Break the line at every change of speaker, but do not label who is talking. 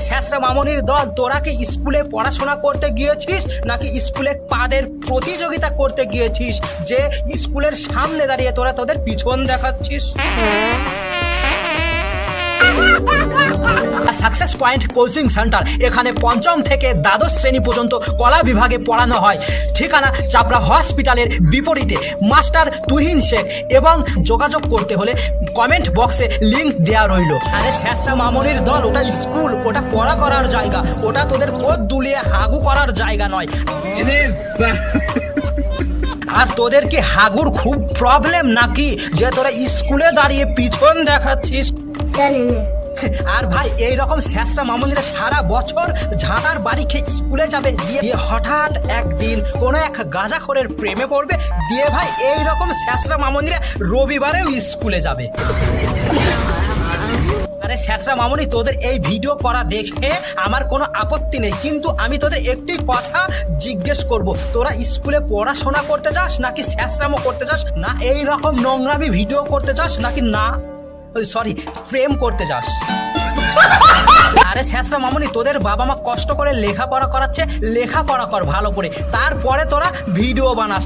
স্যাঁচরা মামনির দল, তোরা কি স্কুলে পড়াশোনা করতে গিয়েছিস নাকি স্কুলে পাদের প্রতিযোগিতা করতে গিয়েছিস যে স্কুলের সামনে দাঁড়িয়ে তোরা তোদের পিছন দেখাচ্ছিস? সাকসেস পয়েন্ট কোচিং সেন্টার, এখানে পঞ্চম থেকে দ্বাদশ শ্রেণী পর্যন্ত কলা বিভাগে পড়ানো হয়। ঠিকানা চাপড়া হসপিটালের বিপরীতে। মাস্টার তুহিন শেখ। এবং যোগাযোগ করতে হলে কমেন্ট বক্সে লিংক দেওয়া রইল। আরে স্যাঁচরা মামনির দল, ওটা স্কুল, ওটা পড়া করার জায়গা, ওটা তোদের পথ দুলিয়ে হাগু করার জায়গা নয়। আর তোদের কি হাগুর খুব প্রবলেম নাকি যে তোরা স্কুলে দাঁড়িয়ে পিছন দেখাচ্ছিস? আর ভাই এইরকম স্যাঁচরা মামনিরা সারা বছর ঝাঁটার বাড়ি খেয়ে স্কুলে যাবে, দিয়ে হঠাৎ একদিন কোনো এক গাঁজাখোরের প্রেমে পড়বে, দিয়ে ভাই এইরকম স্যাঁচরা মামনিরা রবিবারেও স্কুলে যাবে। আরে স্যাঁচরা মামনি, তোদের এই ভিডিও করা দেখে আমার কোনো আপত্তি নেই, কিন্তু আমি তোদের একটি কথা জিজ্ঞেস করব, তোরা স্কুলে পড়াশোনা করতে যাস নাকি স্যাঁচরামো করতে যাস, না এই রকম নোংরামি ভিডিও করতে যাস, নাকি না সরি প্রেম করতে যাস? আরে স্যাঁচরা মামনি, তোদের বাবা মা কষ্ট করে লেখাপড়া করাচ্ছে, লেখাপড়া কর ভালো করে, তারপরে তোরা ভিডিও বানাস।